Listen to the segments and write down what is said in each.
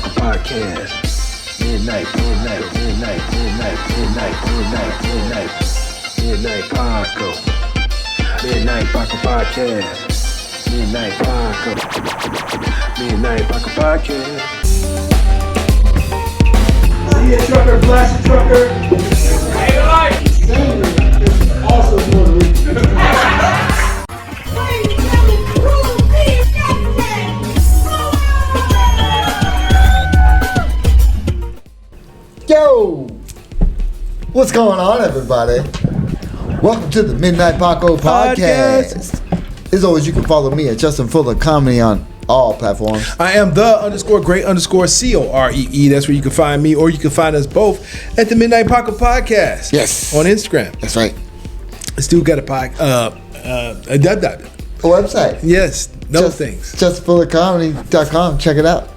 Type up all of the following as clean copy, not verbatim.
Paco Podcast. Midnight Paco. Midnight Paco Podcast. Midnight Paco Podcast. See a trucker, blast a trucker. Hey, life. Sandra is also Puerto Rican. Yo! What's going on, everybody? Welcome to the Midnight Paco Podcast. As always, you can follow me at Justin Fuller Comedy on all platforms. I am the_great_COREE. That's where you can find me, or you can find us both at the Midnight Paco Podcast. Yes. On Instagram. That's right. Still got a website. Yes. Things. JustinFullerComedy.com. Check it out.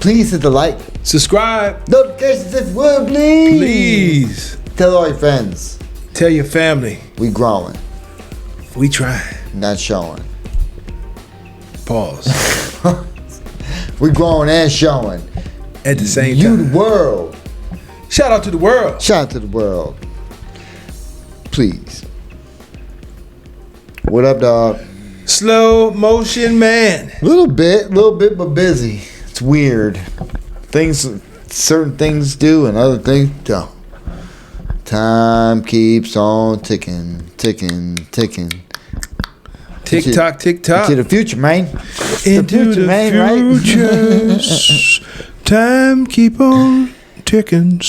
Please hit the like. Subscribe. Notifications if you would, please. Please. Tell all your friends. Tell your family. We growing. We trying. Not showing. Pause. We growing and showing. At the same You time. the world. Shout out to the world. Shout out to the world. Please. What up, dog? Slow motion man. Little bit, but busy. It's weird. Certain things do and other things don't. Time keeps on ticking. Tick tock, tick tock. Into the future, man. Into the future. Time keep on ticking and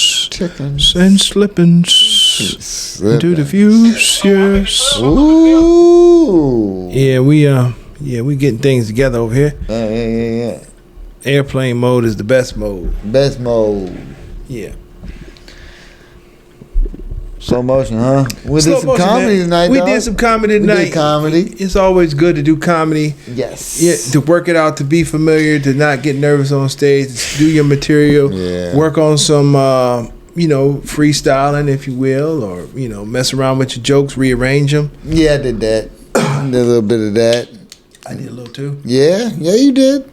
slipping into the future. Ooh. Yeah, we getting things together over here. Yeah. Airplane mode is the best mode. Best mode. Yeah. Slow motion, huh? We Slow did some motion, comedy man. tonight, We dog. did some comedy tonight. We did comedy. It's always good to do comedy. Yes. Yeah, to work it out, to be familiar, to not get nervous on stage, to do your material, Yeah. work on some, freestyling, if you will, or, mess around with your jokes, rearrange them. Yeah, I did that. Did a little bit of that. I did a little too. Yeah, you did.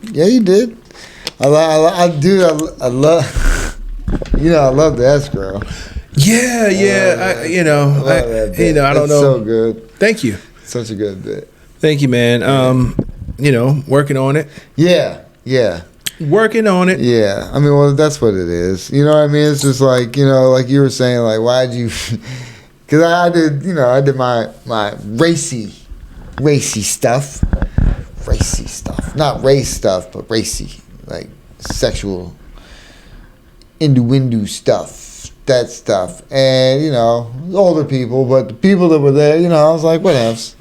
I love, I love the escrow. Yeah. I don't It's know. so good. Thank you. Such a good bit. Thank you, man. Working on it. Yeah. Working on it. Yeah. I mean, well, that's what it is. You know what I mean? It's just like, like you were saying, like, why'd you... Because I did my racy stuff. Racy stuff. Not race stuff, but racy. Like, sexual innuendo stuff. That stuff. And, older people, but the people that were there, I was like, what else?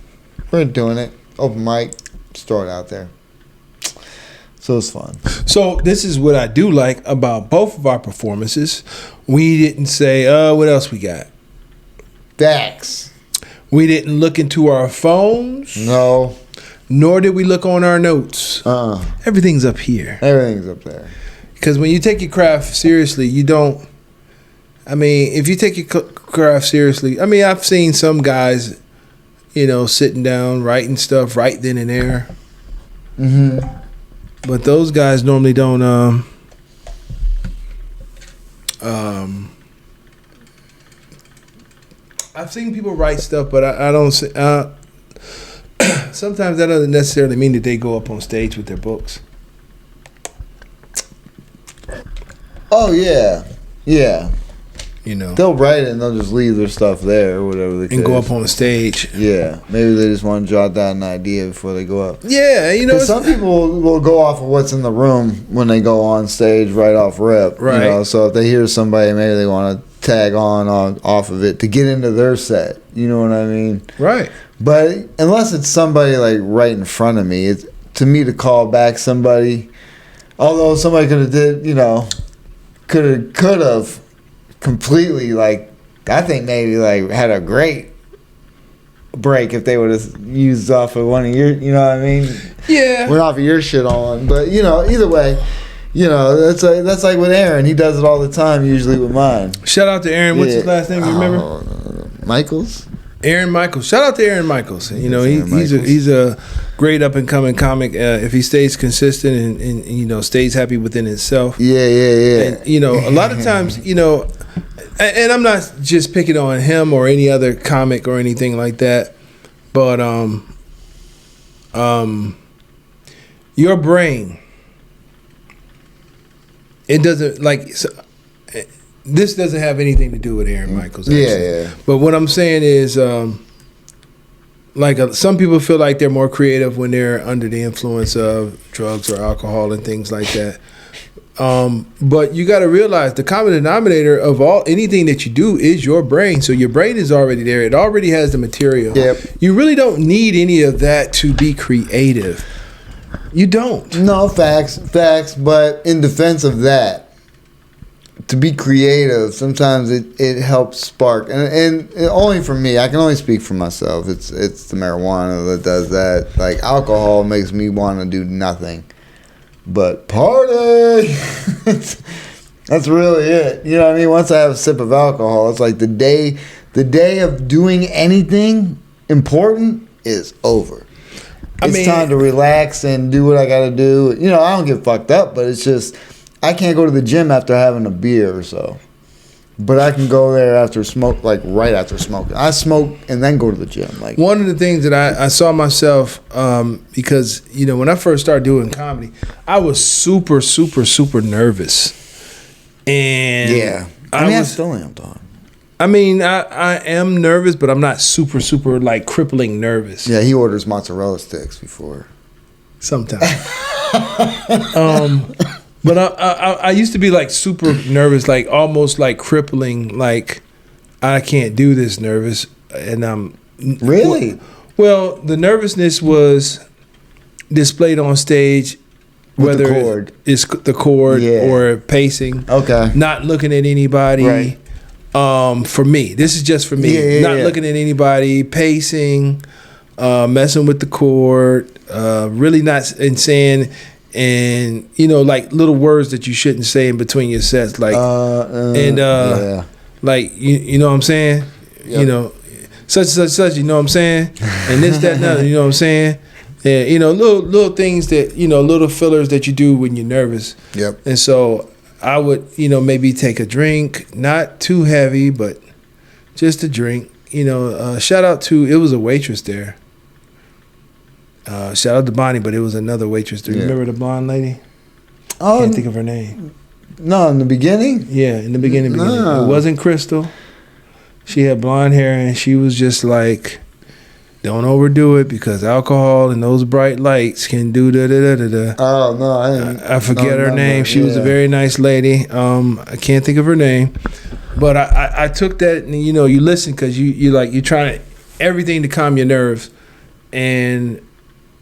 We're doing it. Open mic. Just throw it out there. So it's fun. So this is what I do like about both of our performances. We didn't say, what else we got? Facts. We didn't look into our phones. No. Nor did we look on our notes. Everything's up here. Everything's up there. Because when you take your craft seriously, you don't... if you take your craft seriously... I've seen some guys, sitting down, writing stuff right then and there. Mm-hmm. But those guys normally don't... I've seen people write stuff, but I don't... sometimes that doesn't necessarily mean that they go up on stage with their books. Oh, yeah. They'll write it and they'll just leave their stuff there or whatever the case. And go up on the stage. Yeah. Maybe they just want to jot down an idea before they go up. Yeah, some people will go off of what's in the room when they go on stage right off rip. Right. So if they hear somebody, maybe they want to tag on off of it to get into their set. You know what I mean? Right. But unless it's somebody like right in front of me, it's to me to call back somebody. Although somebody could have could have completely I think maybe had a great break if they would have used off of one of your, you know what I mean? Yeah. Went off of your shit on, but either way. That's like with Aaron. He does it all the time, usually with mine. Shout out to Aaron. What's his last name? You remember? Michaels. Aaron Michaels. Shout out to Aaron Michaels. He's great up and coming comic. If he stays consistent and you know stays happy within himself. Yeah. And, you know, a lot of times, you know, and I'm not just picking on him or any other comic or anything like that, but your brain, it doesn't like. This doesn't have anything to do with Aaron Michaels. Actually. Yeah. But what I'm saying is, some people feel like they're more creative when they're under the influence of drugs or alcohol and things like that. But you got to realize the common denominator of anything that you do is your brain. So your brain is already there. It already has the material. Yep. You really don't need any of that to be creative. You don't. No, facts. But in defense of that, to be creative, sometimes it helps spark, and only for me. I can only speak for myself. It's the marijuana that does that. Like alcohol makes me want to do nothing but party. That's really it. You know what I mean? Once I have a sip of alcohol, it's like the day of doing anything important is over. It's time to relax and do what I got to do. You know, I don't get fucked up, but it's just. I can't go to the gym after having a beer or so. But I can go there after smoke, like right after smoking. I smoke and then go to the gym. Like one of the things that I saw myself, because, you know, when I first started doing comedy, I was super, super, super nervous. And yeah. I still am, dog. I mean, I am nervous, but I'm not super, super, like, crippling nervous. Yeah, he orders mozzarella sticks before. Sometimes. But I used to be like super nervous, like almost like crippling, like I can't do this nervous. And really? Well, the nervousness was displayed on stage, with whether it's the chord or pacing. Okay. Not looking at anybody. Right. For me, this is just for me. Not looking at anybody, pacing, messing with the chord, really not saying. And you know, like little words that you shouldn't say in between your sets, like like you know what I'm saying, you know, such, you know what I'm saying, and this, that, and that, you know what I'm saying, and you know, little things that, you know, little fillers that you do when you're nervous. Yep. And so I would, you know, maybe take a drink, not too heavy, but just a drink. You know, shout out to, it was a waitress there. Shout out to Bonnie, but it was another waitress. Do you remember the blonde lady? Oh, Can't think of her name. No, in the beginning? Yeah, in the beginning. No. It wasn't Crystal. She had blonde hair, and she was just like, don't overdo it because alcohol and those bright lights can do da-da-da-da-da. Oh, no. I forget her name. She was a very nice lady. I can't think of her name. But I took that, and, you know, you listen because you're trying everything to calm your nerves. And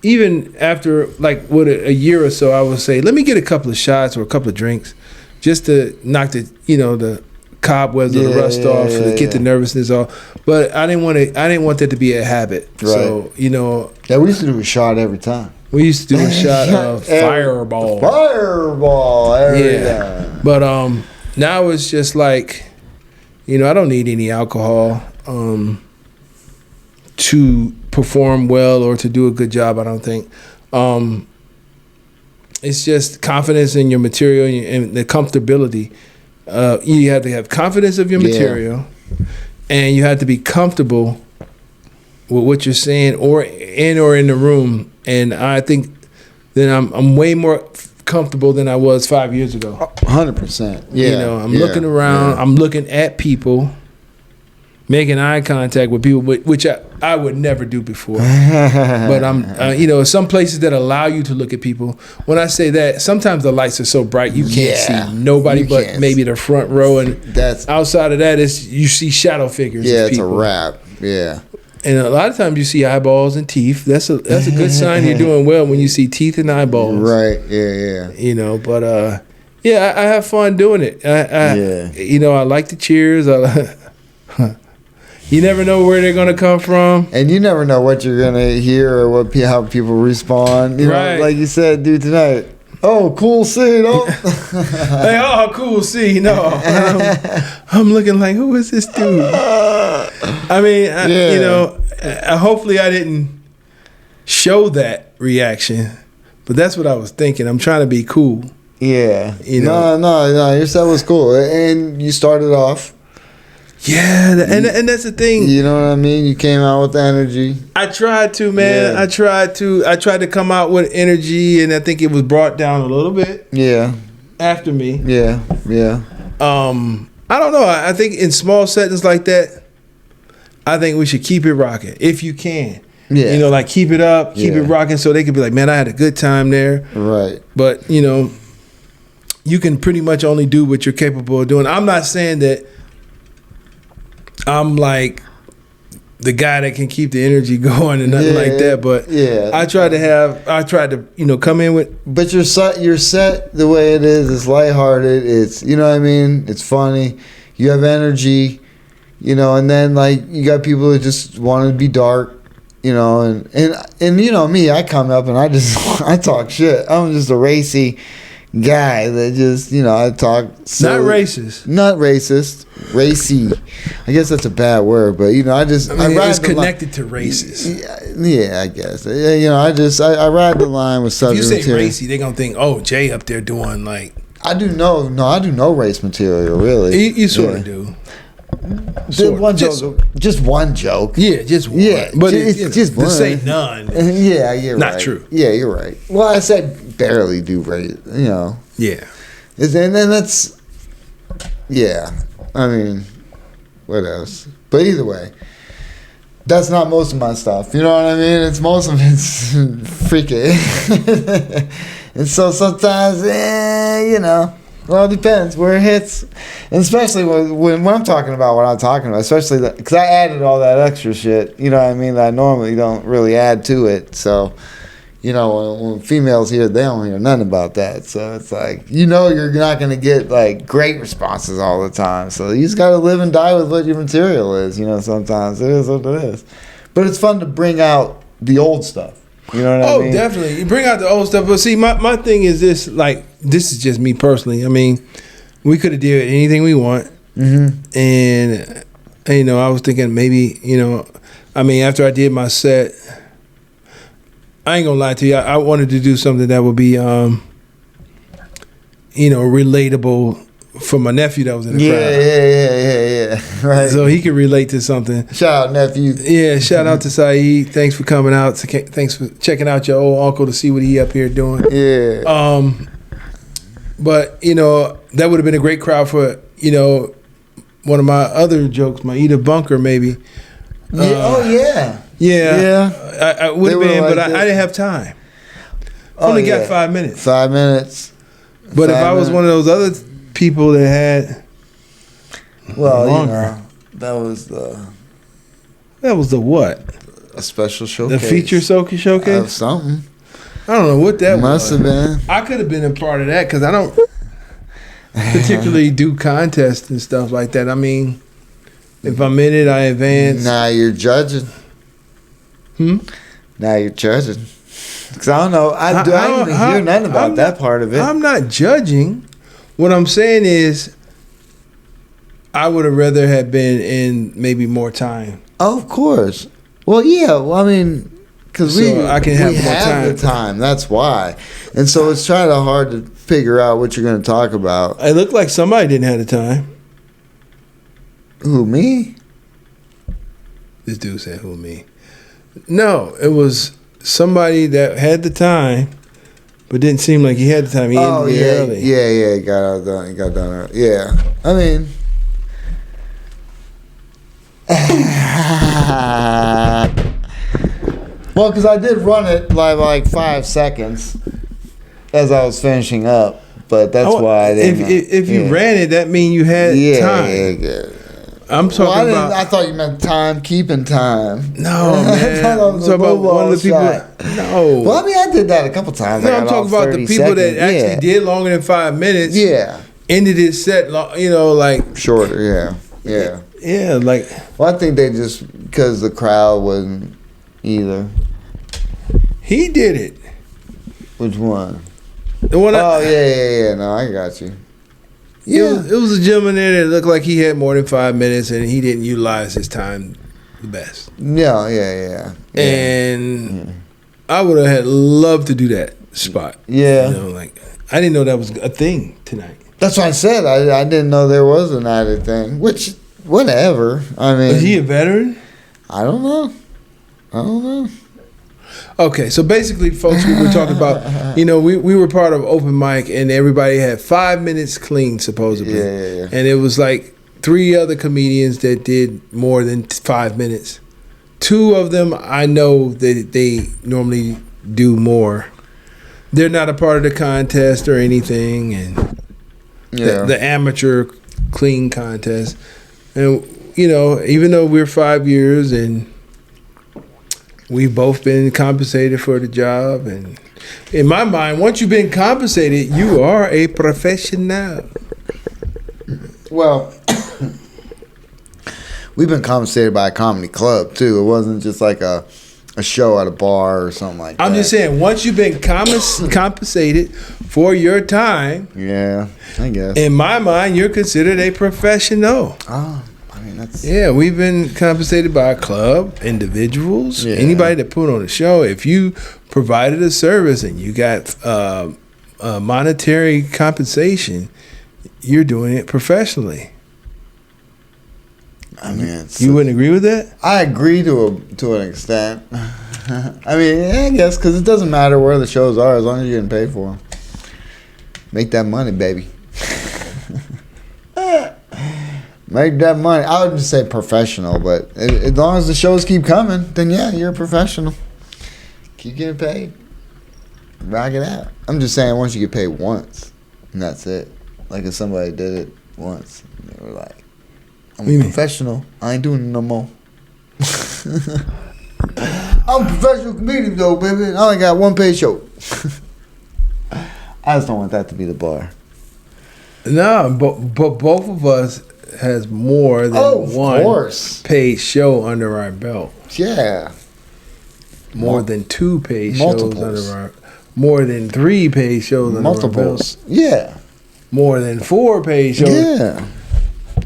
even after like a year or so, I would say, let me get a couple of shots or a couple of drinks, just to knock the cobwebs or the rust off, to get the nervousness off. But I didn't want that to be a habit. Right. So, you know, we used to do a shot every time. We used to do a shot of Fireball. Fireball every time. But now it's just like, you know, I don't need any alcohol to perform well or to do a good job, I don't think. It's just confidence in your material and the comfortability. You have to have confidence of your material, and you have to be comfortable with what you're saying or in the room. And I think then I'm way more comfortable than I was 5 years ago. 100%. Yeah. You know, I'm looking around. I'm looking at people, making eye contact with people, which I would never do before. But I'm, you know, some places that allow you to look at people. When I say that, sometimes the lights are so bright you can't see nobody but maybe the front row, and that's outside of that is you see shadow figures. Yeah, of people. it's a wrap. Yeah. And a lot of times you see eyeballs and teeth. That's a good sign you're doing well when you see teeth and eyeballs. Right. Yeah. You know, but I have fun doing it. You know, I like the cheers. You never know where they're going to come from. And you never know what you're going to hear or how people respond. You know, like you said, dude, tonight. Oh, cool scene. Oh, hey, cool scene. No, I'm looking like, who is this dude? I mean, you know, hopefully I didn't show that reaction. But that's what I was thinking. I'm trying to be cool. Yeah. You know? No. Your set was cool, and you started off. Yeah, and that's the thing. You know what I mean? You came out with the energy. I tried to, man. Yeah. I tried to come out with energy, and I think it was brought down a little bit. Yeah. After me. Yeah. I don't know. I think in small settings like that, I think we should keep it rocking if you can. Yeah. You know, like keep it up, keep it rocking, so they could be like, man, I had a good time there. Right. But you know, you can pretty much only do what you're capable of doing. I'm not saying that I'm like the guy that can keep the energy going and nothing like that, but I tried to come in with. But you're set the way it is. It's lighthearted. It's, you know what I mean? It's funny. You have energy, you know, and then like you got people that just want to be dark, you know, and you know me, I come up and I talk shit. I'm just a racy guy that just, you know, I talk silly. Not racist, racy. I guess that's a bad word, but you know, I ride it's the connected to racist. Yeah, I guess. You know, I ride the line with subject material. If you say material. racy, they're gonna think, oh, Jay up there doing like. I do no race material, really. You sort of do. Just one joke. Yeah, just one. Yeah, but it's just one. To say none. Yeah, you're right. Not true. Yeah, you're right. Well, I said barely do race, you know. Yeah. And then that's, yeah. I mean, what else? But either way, that's not most of my stuff. You know what I mean? It's most of it's freaking. And so sometimes, you know. Well, it depends where it hits, and especially when I'm talking about what I'm talking about, especially because I added all that extra shit, you know what I mean, that I normally don't really add to it. So, you know, when females hear, they don't hear nothing about that. So it's like, you know, you're not going to get like great responses all the time. So you just got to live and die with what your material is, you know, sometimes it is what it is. But it's fun to bring out the old stuff. You know what I mean? Oh, definitely. You bring out the old stuff. But see, my thing is this, like, this is just me personally. I mean, we could have did anything we want. Mm-hmm. And, you know, I was thinking maybe, you know, I mean, after I did my set, I ain't going to lie to you. I wanted to do something that would be, you know, relatable for my nephew that was in the crowd. Yeah. Right. So he could relate to something. Shout out, nephew. Yeah, shout out to Saeed. Thanks for coming out. Thanks for checking out your old uncle to see what he up here doing. Yeah. But, you know, that would have been a great crowd for, you know, one of my other jokes, my Eat a Bunker maybe. Yeah. I would have been, but I didn't have time. Only got 5 minutes. 5 minutes. But if I was one of those other people that had longer, you know, that was the what? A special showcase. The feature showcase? Something. I don't know what that Must have been. I could have been a part of that because I don't particularly do contests and stuff like that. I mean, if I'm in it, I advance. Now you're judging. Now you're judging. Because I don't know. I didn't even hear nothing about that part of it. I'm not judging. What I'm saying is, I would have rather have been in maybe more time. Oh, of course. Well, yeah. Well, I mean, because I can have more time. The time. That's why. And so it's kind of hard to figure out what you're going to talk about. It looked like somebody didn't have the time. Who, me? This dude said, who, me? No, it was somebody that had the time, but didn't seem like he had the time. He ended early. Yeah, he got done early. Yeah. I mean... well, because I did run it like 5 seconds as I was finishing up, but that's why I didn't. If you ran it, that means you had time. Yeah. I'm talking about. I thought you meant time, keeping time. No, man. I'm talking about one of the people. No. Well, I mean, I did that a couple times. No, I'm talking about the people that actually did longer than 5 minutes. Yeah. Ended his set, you know, like shorter. Yeah. Yeah, like. Well, I think they just because the crowd wasn't either. He did it. Which one? The one. Yeah. No, I got you. Yeah, it was a gentleman there that looked like he had more than 5 minutes, and he didn't utilize his time the best. Yeah. And I would have had loved to do that spot. Yeah. You know, like I didn't know that was a thing tonight. That's what I said. I didn't know there was an added thing. Which, whatever. I mean, Is he a veteran? I don't know. Okay, so basically, folks, we were talking about, we were part of open mic, and everybody had 5 minutes clean, supposedly. Yeah. And it was like 3 other comedians that did more than 5 minutes. 2 of them, I know that they normally do more. They're not a part of the contest or anything, and the amateur clean contest. And, even though we're 5 years and we've both been compensated for the job, and in my mind, once you've been compensated, you are a professional. Well, we've been compensated by a comedy club too. It wasn't just like a show at a bar or something like that. I'm just saying, once you've been compensated for your time, yeah, I guess. in my mind, you're considered a professional. Oh, I mean that's We've been compensated by a club, individuals, Yeah. anybody that put on a show. If you provided a service and you got monetary compensation, you're doing it professionally. I mean, You wouldn't agree with that? I agree to an extent. I mean, I guess because it doesn't matter where the shows are as long as you're getting paid for them. Make that money, baby. Make that money. I wouldn't say professional, but as long as the shows keep coming, then yeah, you're a professional. Keep getting paid. Rock it out. I'm just saying, once you get paid once, and that's it. Like if somebody did it once, and they were like, I'm a professional. I ain't doing it no more. I'm a professional comedian though, baby. I only got one paid show. I just don't want that to be the bar. No, but both of us has more than one paid show under our belt. Yeah. More than 2 paid Multiples. shows under our, more than 3 paid shows under our belt. Multiples. Yeah. More than 4 paid shows. Yeah.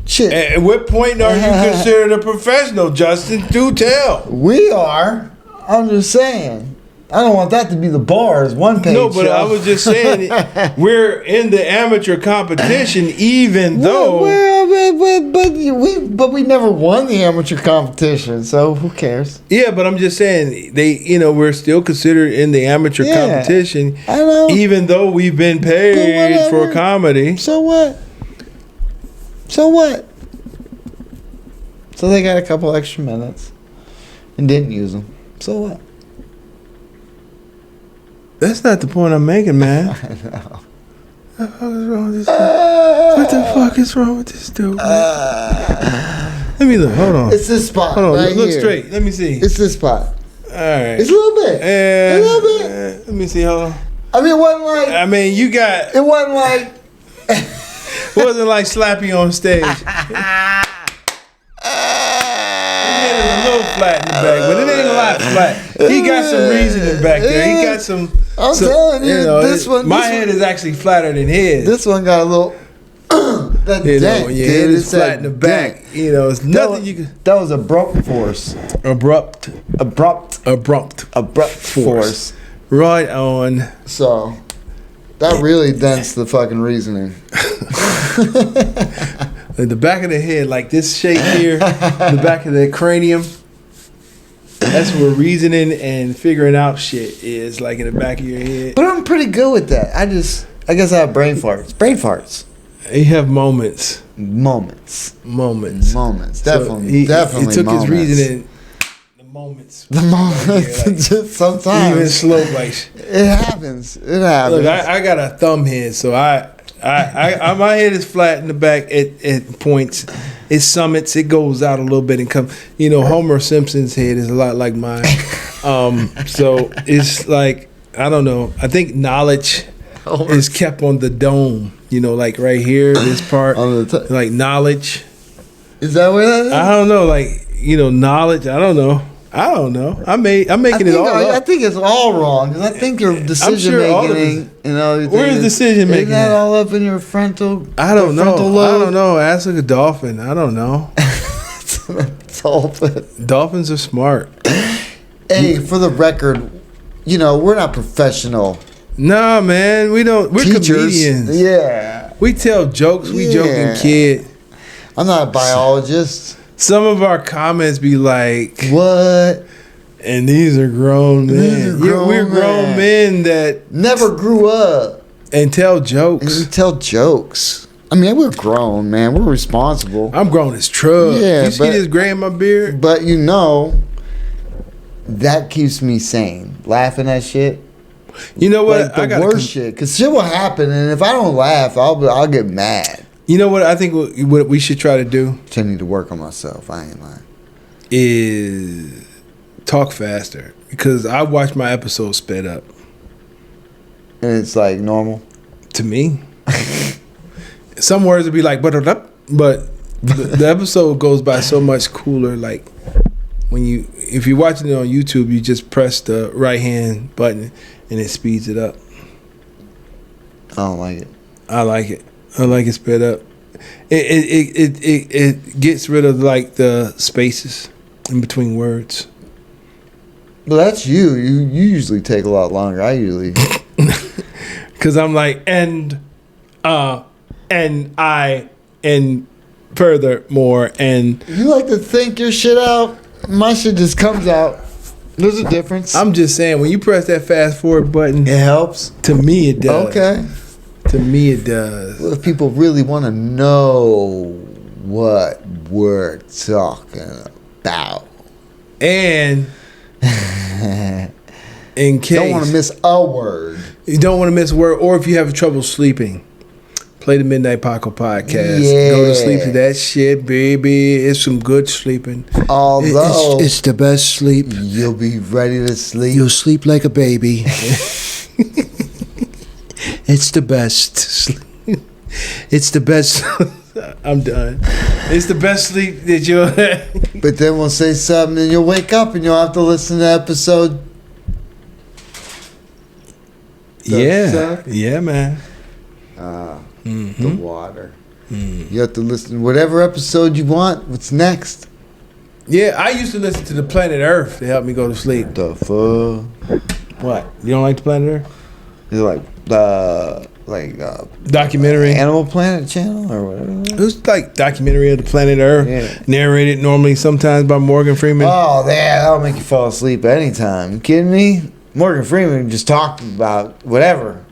Shit. At what point are you considered a professional, Justin? Do tell. We are. I'm just saying. I don't want that to be the bar's one page. No, but show. I was just saying we're in the amateur competition, even though. But we never won the amateur competition, so who cares? Yeah, but I'm just saying we're still considered in the amateur competition. I know. Even though we've been paid for comedy. So what? So they got a couple extra minutes and didn't use them. So what? That's not the point I'm making, man. I know. What the fuck is wrong with this dude? Let me look. Hold on. It's this spot. Hold on. Right Look here. Straight. Let me see. It's this spot. All right. It's a little bit. A little bit. Let me see. Hold on. I mean, it wasn't like. You got. It wasn't like. Wasn't like Slappy on stage. His head is a little flat in the back, but it ain't a lot flat. He got some reasoning back there. He got some. I'm telling you, this one. My head is actually flatter than his. This one got a little. That dent, your dude. head is It's flat that in the back. dent. It's nothing you can. That was abrupt force. Abrupt force. Right on. So that really dents the fucking reasoning. The back of the head, like this shape here, the back of the cranium. That's where reasoning and figuring out shit is, like in the back of your head. But I'm pretty good with that. I guess I have brain farts. You have moments. Definitely. He took moments. his reasoning. The moments. Like, just sometimes. Even slow, like it happens. Look, I got a thumb head, so I my head is flat in the back. It points, it summits, it goes out a little bit and comes. Homer Simpson's head is a lot like mine. So it's like, I don't know. I think knowledge is kept on the dome. Like right here, this part, like knowledge. Is that what that is? I don't know. Like knowledge. I don't know. I'm making it all up. I think it's all wrong because I think your decision making. Where's decision making? Isn't that all up in your frontal? I don't know. Ask like a dolphin. I don't know. Dolphin. Dolphins are smart. Hey, for the record, we're not professional Nah, man, we don't. We're teachers. comedians. Yeah. We tell jokes. We joking kid. I'm not a biologist. Some of our comments be like, What? and these are grown men. We're grown men that Never grew up. and tell And jokes. we tell jokes. I mean, we're grown, man. We're responsible. I'm grown as truck. Yeah, You see but- this gray in my beard? But that keeps me sane. Laughing at shit. You know what? Like the worst shit. Because shit will happen, and if I don't laugh, I'll get mad. You know what I think what we should try to do Which I need to work on myself. I ain't lying. is talk faster, because I watch my episodes sped up. And it's like normal. To me, some words would be like but the episode goes by so much cooler. Like if you're watching it on YouTube, you just press the right hand button and it speeds it up. I don't like it. I like it. I like it sped up. It gets rid of like the spaces in between words. But that's you. You usually take a lot longer. I usually. Cause I'm like and furthermore and You like to think your shit out. My shit just comes out. There's a difference. I'm just saying when you press that fast forward button, It helps. to me it does. Okay. To me it does. Well, if people really want to know what we're talking about, And in case don't want to miss a word. you don't want to miss a word, or if you have trouble sleeping, play the Midnight Paco Podcast. Yeah. Go to sleep to that shit, baby. It's some good sleeping. Although It's the best sleep. you'll be ready to sleep. You'll sleep like a baby. It's the best sleep. It's the best. I'm done. It's the best sleep that you'll have. But then we'll say something and you'll wake up and you'll have to listen to episode. Yeah. Yeah, man. The water. You have to listen to whatever episode you want. What's next? Yeah, I used to listen to the Planet Earth to help me go to sleep. The fuck? What? You don't like the Planet Earth? Is it like Documentary. Animal Planet channel or whatever? It was like documentary of the Planet Earth, Yeah. narrated normally sometimes by Morgan Freeman. Oh, that'll make you fall asleep anytime. You kidding me? Morgan Freeman just talked about whatever.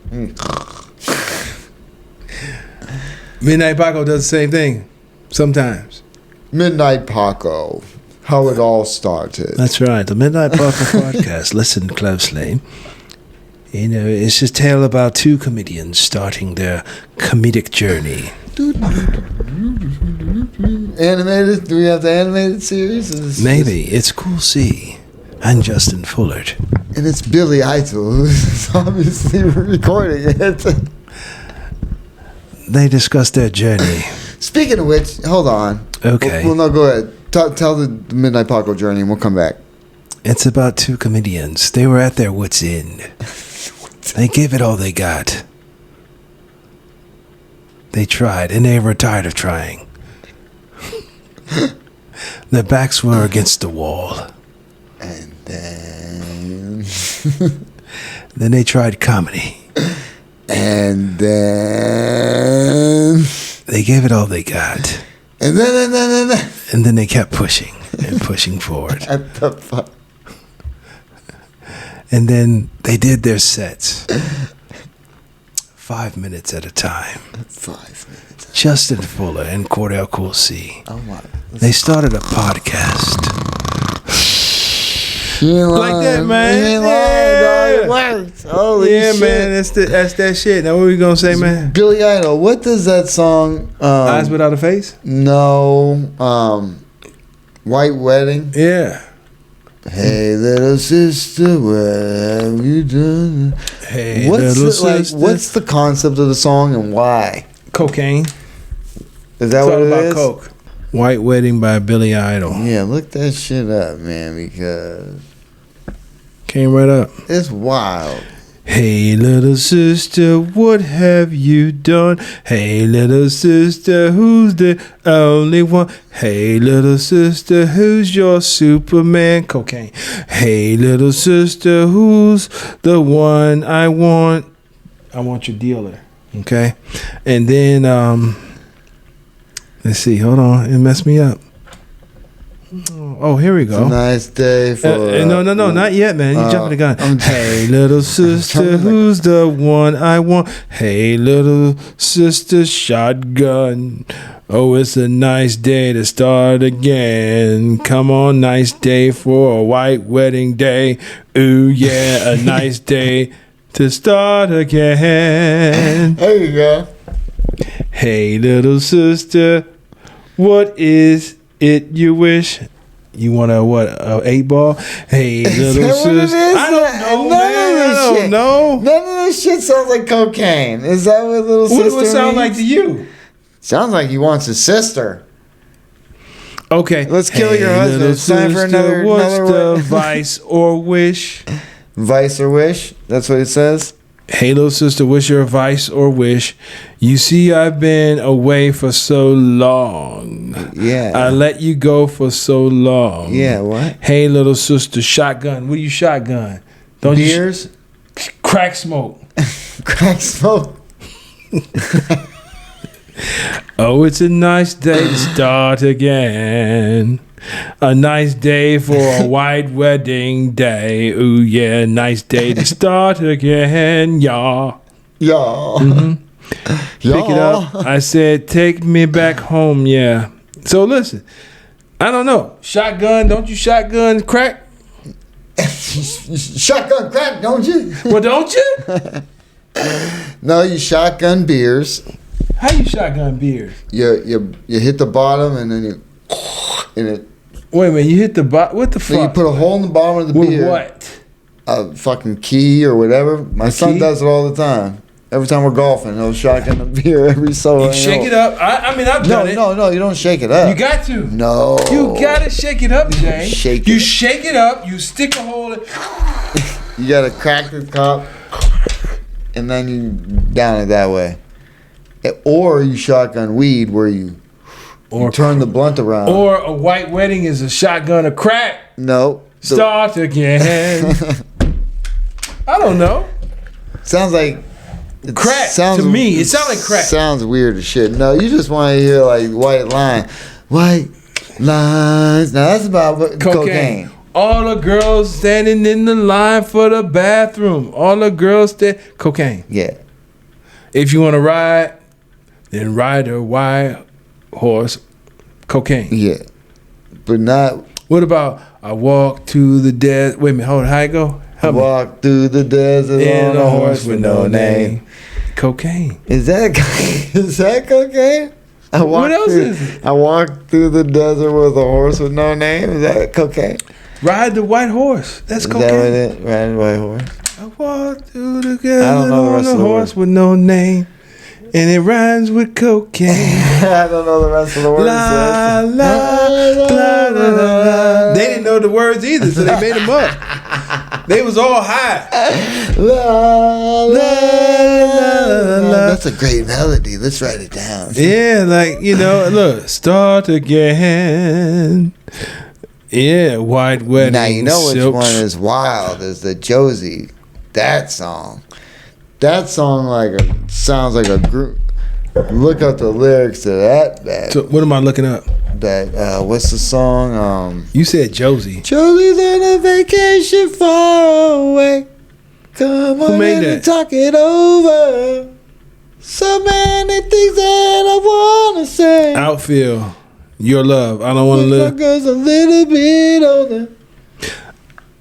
Midnight Paco does the same thing sometimes. Midnight Paco. How it all started. That's right, the Midnight Paco Podcast. Listen closely. You know, it's a tale about two comedians starting their comedic journey. Animated? Do we have the animated series? Or is this Maybe it's Cool C and Justin Fuller. And it's Billy Idol who's obviously recording it. They discuss their journey. Speaking of which, hold on. Okay. Well, no, go ahead. Tell the Midnight Paco journey and we'll come back. It's about two comedians. They were at their wits' end. They gave it all they got. They tried, and they were tired of trying. Their backs were against the wall. And then... Then they tried comedy. And then... They gave it all they got. And then... And then they kept pushing and pushing forward. What the fuck? And then they did their sets. 5 minutes at a time. 5 minutes. Justin Fuller and Cordell Cool C. Oh my. They started a podcast. Like that, man. Yeah. It works. Holy Yeah, shit. man, that's that shit. Now what we gonna say, man? Billy Idol. What does that song? Eyes Without a Face? No. White Wedding. Yeah. Hey, little sister, what have you done? Hey, What's little the, sister. what's the concept of the song and why? Cocaine? Is that It's what all it about is? coke. White Wedding by Billy Idol. Yeah, look that shit up, man, because Came right up. it's wild. Hey, little sister, what have you done? Hey, little sister, who's the only one? Hey, little sister, who's your Superman? Cocaine. Hey, little sister, who's the one I want? I want your dealer. Okay. And then, let's see. Hold on. It messed me up. Oh, here we go. It's a nice day for. No, not yet, man. You jumping the gun. Hey, little sister, who's the one I want? Hey, little sister, shotgun. Oh, it's a nice day to start again. Come on, nice day for a white wedding day. Ooh, yeah, a nice day to start again. There you go. Hey, little sister, what is it you wish? You want a what? A 8-ball? Hey, little sister. I don't know, man. I don't know. None of this shit sounds like cocaine. Is that what little sister What does it sound means? like to you? Sounds like he wants his sister. Okay. Let's kill your husband. Little It's time for sister, what's another the vice or wish? Vice or wish? That's what it says? Hey, little sister, what's your vice or wish? You see, I've been away for so long. Yeah. I let you go for so long. Yeah, what? Hey, little sister, shotgun. What do you shotgun? Don't Beers? you crack smoke? Crack smoke. Oh, it's a nice day to start again. A nice day for a white wedding day. Ooh, yeah, nice day to start again, y'all. Y'all. Pick it up. I said, take me back home, yeah. So listen, I don't know. Shotgun, don't you shotgun crack? Shotgun crack, don't you? Well, don't you? No, you shotgun beers. How you shotgun beers? You hit the bottom and then you and it. Wait a minute, you hit the bottom. What the fuck? Then you put a hole in the bottom of the With beer. what? A fucking key or whatever. My son key? does it all the time. Every time we're golfing, he'll shotgun the beer every so. You shake it up. I mean, I've done it. No, you don't shake it up. You got to. No. You gotta shake it up, Jay. Shake You it. shake it up. You stick a hole in. You gotta crack the top, and then you down it that way. Or you shotgun weed where you turn the blunt around. Or a white wedding is a shotgun of crack. No. Start again. I don't know. Sounds like Crack to me. It sounds like crack. Sounds weird as shit. No, you just want to hear like white line. White lines. Now that's about cocaine. All the girls standing in the line for the bathroom. All the girls cocaine. Yeah. If you want to ride, then ride a white horse. Cocaine. Yeah. But not What about I walk to the desert? Wait a minute, hold on. How it go? Help me. walk through the desert In on a horse with no name. Cocaine. Is that cocaine? What else is it? I walked through the desert with a horse with no name. Is that cocaine? Ride the white horse. That's Is cocaine. that what it? Riding a white horse. I walk through the desert I don't know the on rest a of the horse word. with no name, and it rhymes with cocaine. I don't know the rest of the words. La, la, la, la, la. They didn't know the words either, so they made them up. They was all high. La, La, la. That's a great melody. Let's write it down. Yeah, like, look, start again. Yeah, white wedding. Now you know which silk one is wild is the Josie. That song. That song sounds like a group. Look up the lyrics to that. So what am I looking up? What's the song? You said Josie. Josie's on a vacation far away. Come on made in that? and talk it over. So many things that I wanna say. Outfield. Your love. I don't want to My live. girl's a little bit older.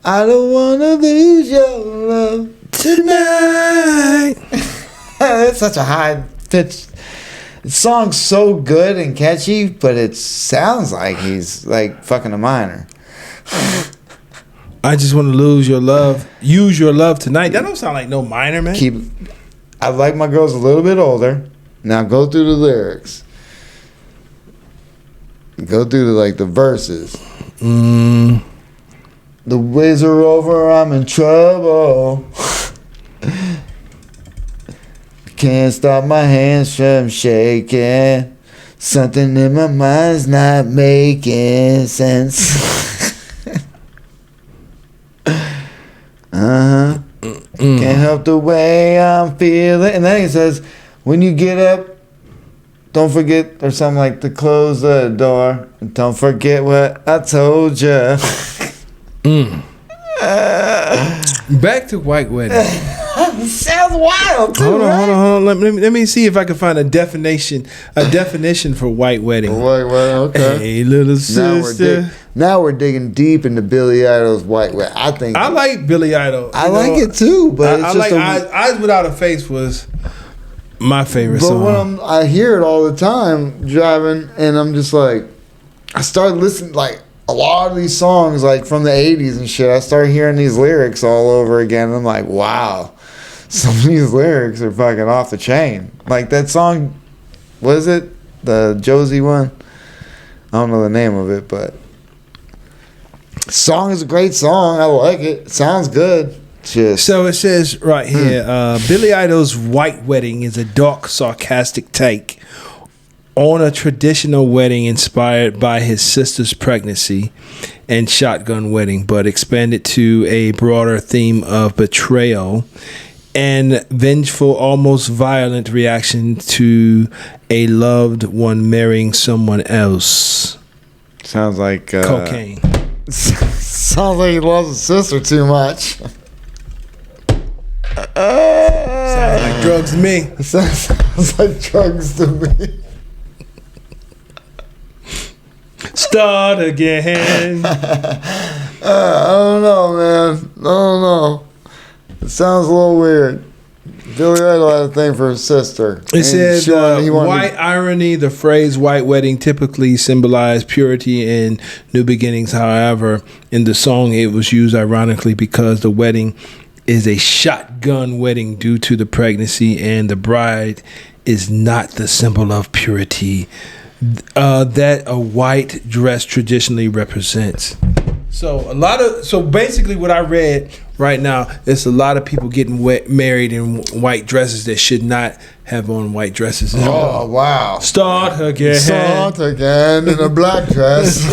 I don't wanna lose your love tonight. That's such a high pitch. The song's so good and catchy, but it sounds like he's like fucking a minor. I just want to lose your love. Use your love tonight. That don't sound like no minor, man. I like my girls a little bit older. Now go through the lyrics. Go through the verses. The ways are over, I'm in trouble. Can't stop my hands from shaking. Something in my mind's not making sense. Can't help the way I'm feeling. And then he says, when you get up, don't forget, or something like, to close the door. And don't forget what I told you. Back to White Wedding. Sounds wild, too, Hold on. Let me see if I can find a definition for White Wedding. Okay. Hey, little sister. Now we're digging deep into Billy Idol's White Wedding. I like Billy Idol. I like it too, but I it's just like Eyes Without a Face was my favorite song. But when I hear it all the time driving, and I'm just like, I started listening, like, a lot of these songs, like, from the 80s and shit, I started hearing these lyrics all over again, and I'm like, wow, some of these lyrics are fucking off the chain. Like, that song, what is it? The Josie one? I don't know the name of it, but the song is a great song. I like it. It sounds good. So it says right here, Billy Idol's White Wedding is a dark, sarcastic take on a traditional wedding inspired by his sister's pregnancy and shotgun wedding, but expanded to a broader theme of betrayal and vengeful, almost violent reaction to a loved one marrying someone else. Sounds like cocaine. Sounds like he loves his sister too much. Sounds like drugs to me. Sounds like drugs to me. Start again. I don't know, man. I don't know. It sounds a little weird. Billy Idol had a thing for his sister. It said, white irony, the phrase white wedding typically symbolized purity and new beginnings. However, in the song, it was used ironically because the wedding is a shotgun wedding due to the pregnancy, and the bride is not the symbol of purity that a white dress traditionally represents. So basically what I read right now is a lot of people getting married in white dresses that should not have on white dresses at all. Oh, wow. Start again in a black dress.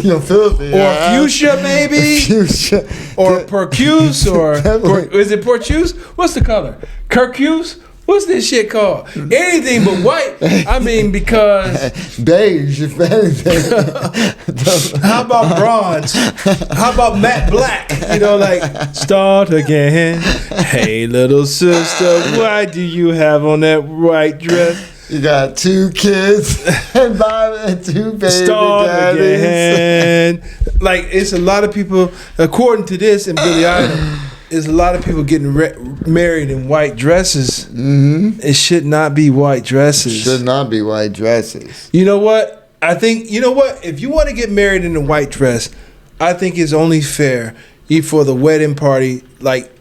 You're filthy. Or fuchsia, maybe. Fuchsia. Or percuse, or is it portuse? What's the color? Curcuse? What's this shit called? Anything but white. I mean, because beige, if anything. How about bronze? How about matte black? You know, like, start again. Hey, little sister, why do you have on that white dress? You got 2 kids and 2 baby Start daddies. Again. Like, it's a lot of people, according to this and Billy Idol, there's a lot of people getting married in white dresses. Mm-hmm. It should not be white dresses. Should not be white dresses. You know what? I think, you know what? If you want to get married in a white dress, I think it's only fair for the wedding party. Like,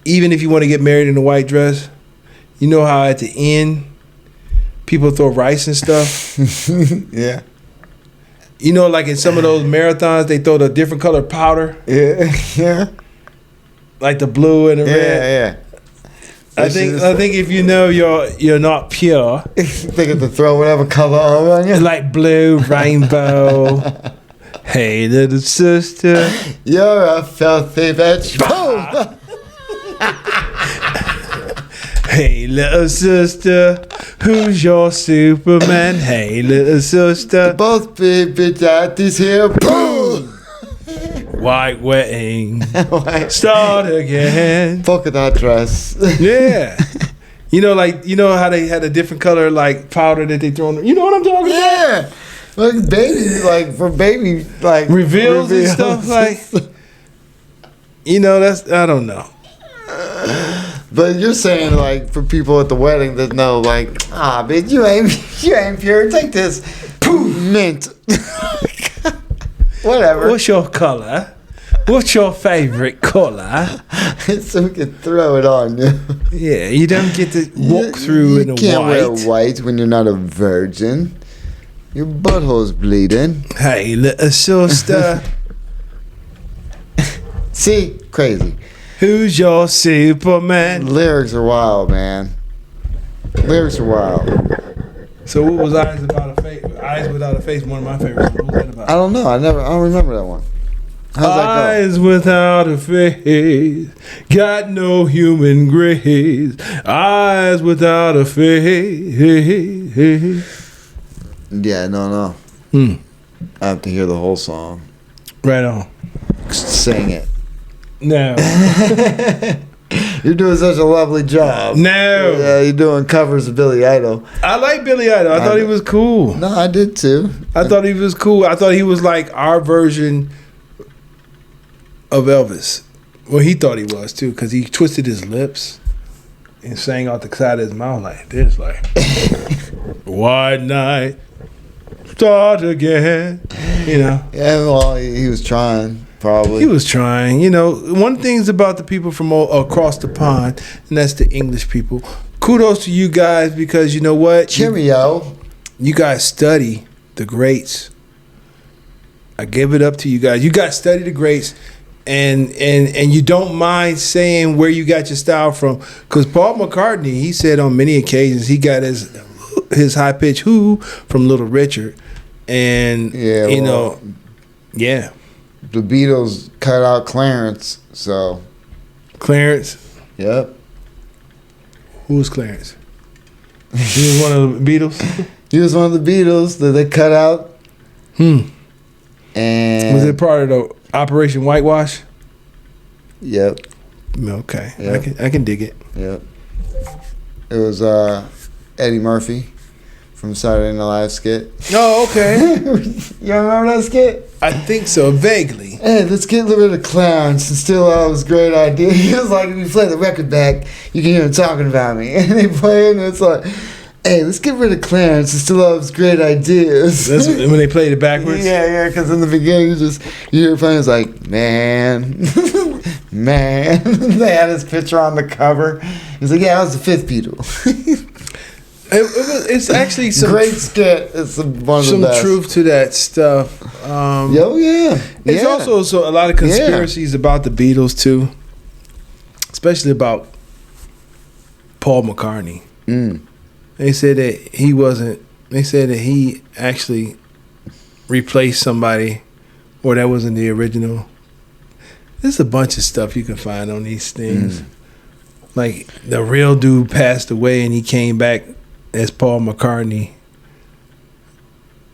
even if you want to get married in a white dress, you know how at the end, people throw rice and stuff? Yeah. You know, like in some of those marathons, they throw the different color powder. Yeah. Like the blue and the red. Yeah. I think if you know you're not pure, they get to throw whatever color on you. like blue, rainbow. Hey, little sister, you're a filthy bitch. Boom. Hey, little sister, who's your Superman? Hey, little sister, both baby daddies here. Boom. White wedding. Start again. Fuck that dress. Yeah. You know how they had a different color like powder that they throw on. You know what I'm talking about? Yeah. Like baby, like for baby, like reveals and stuff. Like, you know, that's, I don't know. But you're saying like for people at the wedding that know, like, bitch, you ain't pure. Take this. Poof, mint. Whatever. What's your color? What's your favorite color? So we can throw it on you. Yeah, you don't get to walk through in a white. You can't wear white when you're not a virgin. Your butthole's bleeding. Hey, little sister. See? Crazy. Who's your Superman? Lyrics are wild, man. Lyrics are wild. So what was Eyes Without a Face? Eyes Without a Face, one of my favorites. What was that about? I don't know. I don't remember that one. How's that go? Eyes without a face, got no human grace. Eyes without a face. Yeah, no. I have to hear the whole song. Right on. Sing it. No. You're doing such a lovely job. No. Yeah, you're doing covers of Billy Idol. I like Billy Idol. I thought he was cool. No, I did too. I thought he was cool. I thought he was like our version of Elvis. Well, he thought he was too, because he twisted his lips and sang out the side of his mouth like this, like "White night, start again." You know. Yeah, well, he was trying, probably. He was trying. You know, one thing's about the people from across the pond, and that's the English people. Kudos to you guys, because you know what? Cheerio. You guys study the greats. I give it up to you guys. You guys study the greats. And you don't mind saying where you got your style from, because Paul McCartney, he said on many occasions he got his high pitch "who" from Little Richard, and Yeah, you well, know, yeah, The Beatles cut out Clarence, so. Clarence. Yep. Who was Clarence? He was one of the Beatles. He was one of the Beatles that they cut out. And Was it part of the Operation Whitewash? Yep. Okay, Yep. I can dig it. Yep. It was Eddie Murphy from Saturday Night Live skit. Oh, okay. You remember that skit? I think so, vaguely. Hey, let's get rid of clowns and steal all this great idea. He was like, if you play the record back, you can hear him talking about me. And they play it, and it's like, hey, let's get rid of Clarence and steal all his great ideas. That's when they played it backwards. Yeah, because in the beginning, you hear playing, it's like, man. They had his picture on the cover. He's like, yeah, I was the fifth Beatle. It's actually some great skit. It's one of some the best. truth to that stuff. Yeah. There's also a lot of conspiracies about the Beatles too, especially about Paul McCartney. They said that he wasn't. They said that he actually replaced somebody, or that wasn't the original. There's a bunch of stuff you can find on these things. Like the real dude passed away and he came back as Paul McCartney.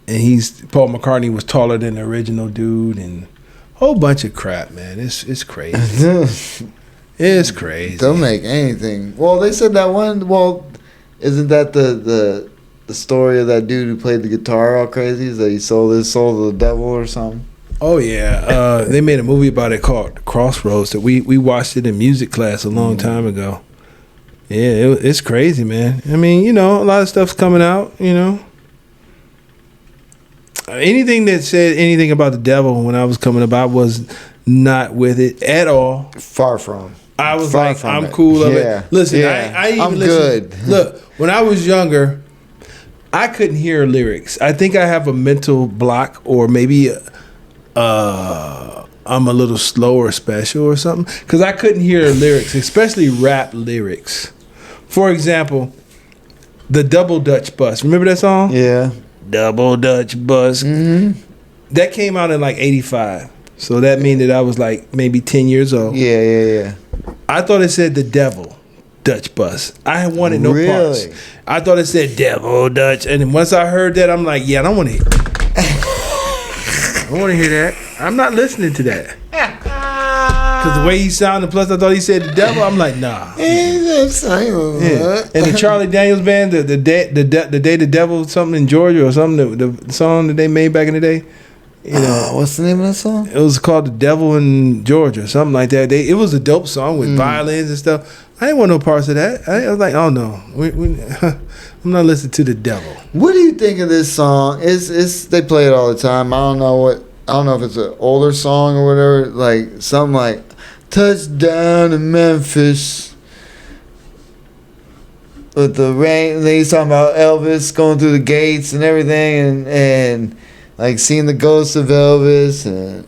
And Paul McCartney was taller than the original dude, and a whole bunch of crap, man. It's crazy. It's crazy. Don't make anything. Well, they said that one. Well, isn't that the story of that dude who played the guitar all crazy? Is that he sold his soul to the devil or something? Oh yeah, they made a movie about it called Crossroads that we watched it in music class a long time ago. Yeah, it's crazy, man. I mean, you know, a lot of stuff's coming out, you know. Anything that said anything about the devil when I was coming up, I was not with it at all. Far from. I was Far like, from I'm it. cool of Yeah. it. Listen, Yeah. I even I'm listened. good. Look, when I was younger, I couldn't hear lyrics. I think I have a mental block, or maybe I'm a little slow or special or something, because I couldn't hear lyrics, especially rap lyrics. For example, the Double Dutch Bus. Remember that song? Yeah. Double Dutch Bus. That came out in like 85. So that means that I was like maybe 10 years old. Yeah. I thought it said the devil Dutch Bus. I wanted no Really? parts. I thought it said devil Dutch. And then once I heard that, I'm like, yeah, I don't want to hear I don't want to hear that. I'm not listening to that. Because the way he sounded, plus I thought he said the devil, I'm like, nah. Yeah. And the Charlie Daniels band, the day the devil something in Georgia or something, the song that they made back in the day. You know, What's the name of that song? it was called The Devil in Georgia, something like that. It was a dope song with violins and stuff. I didn't want no parts of that. I was like, oh no, I'm not listening to the devil. What do you think of this song? It's they play it all the time. I don't know if it's an older song or whatever. Like something like "Touchdown in Memphis" with the rain. Then he's talking about Elvis going through the gates and everything, and like seeing the ghost of Elvis. And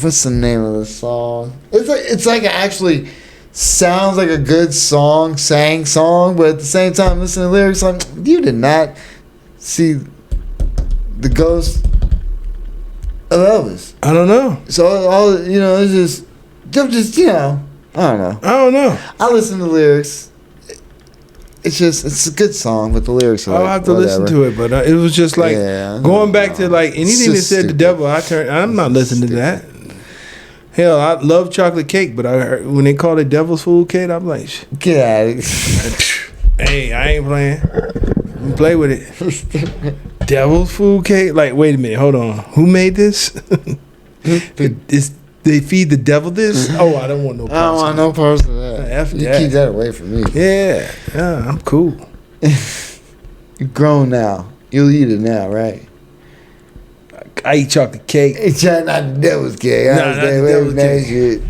what's the name of the song? It's like actually sounds like a good song, sang song, but at the same time, listening to lyrics, like, you did not see the ghost of Elvis. I don't know. So all it's just I don't know. I listen to lyrics. It's a good song, but the lyrics are I'll have to listen to it, but it was just like going back to like anything that said the devil. I'm not listening to that. Hell, I love chocolate cake, but I heard when they call it devil's food cake, I'm like, get out of here. Hey, I ain't playing. I'm play with it. Devil's food cake? Like, wait a minute, hold on. Who made this? They feed the devil this? Oh, I don't want no parts. I don't want no parts of that. You keep that away from me. Yeah, I'm cool. You're grown now. You'll eat it now, right? I eat chocolate cake. It's not the devil's cake. Not the devil's cake.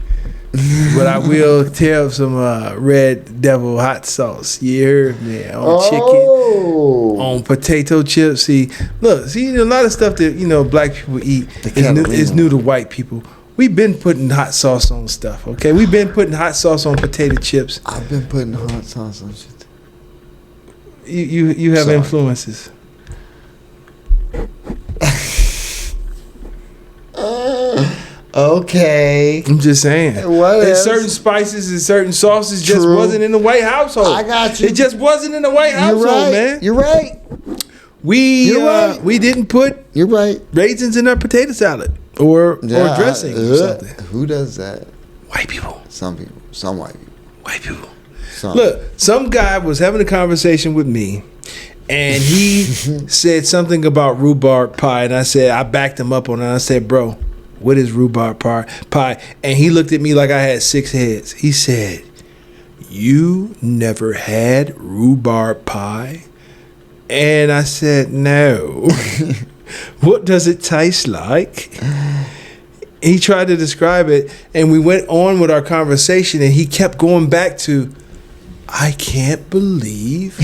But I will tear up some red devil hot sauce. You heard me? On chicken, on potato chips. See, a lot of stuff that black people eat is new to white people. We've been putting hot sauce on stuff, okay? We've been putting hot sauce on potato chips. I've been putting hot sauce on shit. You have influences. Okay. I'm just saying. What and certain spices and certain sauces just wasn't in the white household. I got you. It just wasn't in the white household, man. You're right. We didn't put raisins in our potato salad or dressing or something. Who does that? White people. Some people. Some white people. White people. Some. Look, some guy was having a conversation with me, and he said something about rhubarb pie, and I backed him up on it. I said, bro, what is rhubarb pie? And he looked at me like I had 6 heads. He said, you never had rhubarb pie? And I said, no. What does it taste like? He tried to describe it, and we went on with our conversation, and he kept going back to, I can't believe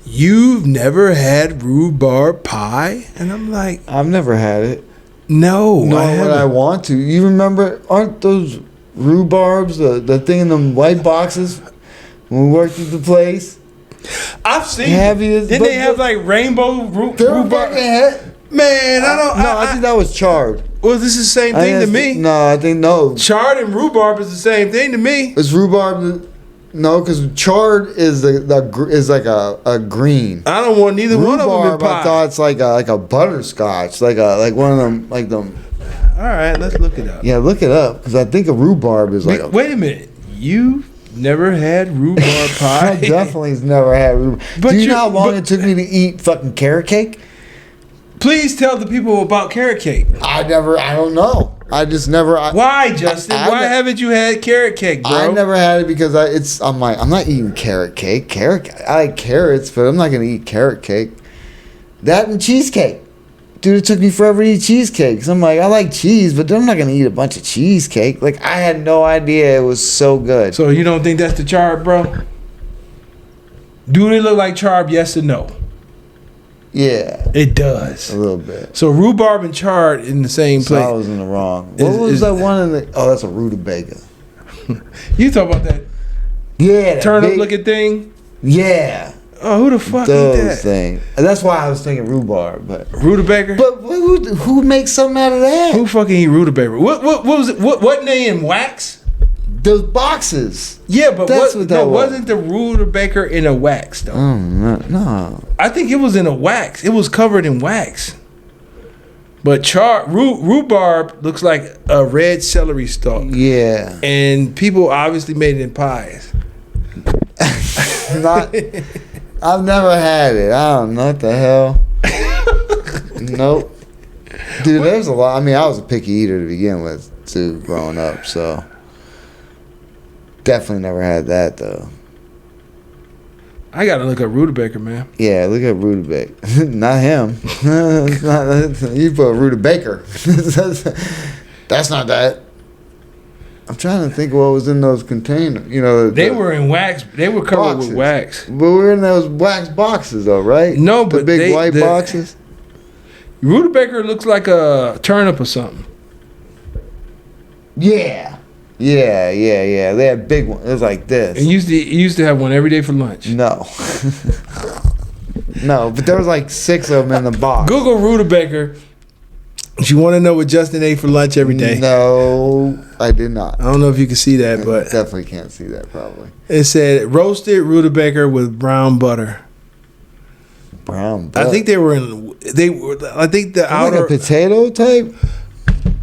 you've never had rhubarb pie? And I'm like, I've never had it. No, I want to. You remember, aren't those rhubarbs, the thing in them white boxes when we worked at the place? I've seen Didn't they have like rainbow rhubarb? Man, I think that was chard. Well, this is the same thing to me. No, I think no. Chard and rhubarb is the same thing to me. It's rhubarb. No, because chard is is like a green. I don't want neither one of them in pie. I thought it's like a butterscotch, like one of them, like them. All right, let's look it up. Yeah, look it up, because I think a rhubarb is like. Wait a minute, you never had rhubarb pie? I definitely never had rhubarb. Do you know how long it took me to eat fucking carrot cake? Please tell the people about carrot cake. I don't know. I just never. Why, Justin? Why haven't you had carrot cake, bro? I never had it because I'm not eating carrot cake. I like carrots, but I'm not gonna eat carrot cake. That and cheesecake. Dude, it took me forever to eat cheesecake. So I'm like, I like cheese, but I'm not gonna eat a bunch of cheesecake. Like, I had no idea it was so good. So you don't think that's the chard, bro? Do it look like chard? Yes or no? Yeah, it does a little bit. So rhubarb and chard in the same place. I was in the wrong. What was that one in the? Oh, that's a rutabaga. You talk about that? Yeah, turnip looking thing. Yeah. Oh, who the fuck eat that thing? And that's why I was thinking rhubarb, but rutabaga. But who makes something out of that? Who fucking eat rutabaga? What was it? Wasn't they in wax? Those boxes. Yeah, but wasn't the rutabaga in a wax though? No. I think it was in a wax. It was covered in wax. But rhubarb looks like a red celery stalk. Yeah. And people obviously made it in pies. I've never had it. I don't know what the hell. Nope. Dude, there's a lot. I mean, I was a picky eater to begin with, too, growing up, so. Definitely never had that, though. I gotta look up rutabaga, man. Yeah, look at rutabaga. Not him. You put rutabaga. That's not that. I'm trying to think what was in those containers. You know, they were in wax. They were covered with wax. But we're in those wax boxes, though, right? No, the but big white boxes. Rutabaga looks like a turnip or something. Yeah. Yeah. They had big ones. It was like this. And you used to have one every day for lunch. No. No, but there was like 6 of them in the box. Google Rutabaker. You want to know what Justin ate for lunch every day? No, I did not. I don't know if you can see that, but Definitely can't see that probably. it said roasted rutabaga with brown butter. Brown butter. I think I think the outer. Like a potato type?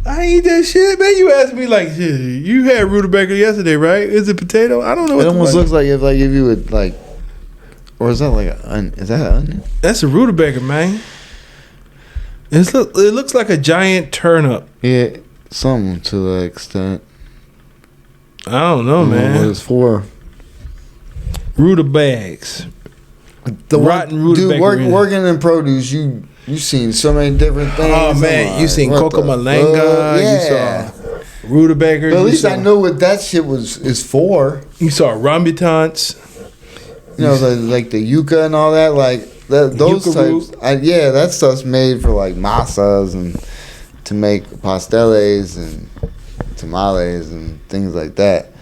I ain't eat that shit, man. You asked me like, shit, you had rutabaga yesterday, right? Is it potato? I don't know. It almost looks like if you would like, or is that like is that an onion? That's a rutabaga, man. It looks like a giant turnip. Yeah, something to that extent. I don't know, man. What it's for? Rutabags. The rotten rutabaga. Dude, working in produce, you seen so many different things. Oh man, you seen coca malanga. Yeah. You saw rutabaga. But at least I know what that shit is for. You saw rambutans. You know, like the yucca and all that, like those Yucca types. That stuff's made for like masas and to make pasteles and tamales and things like that.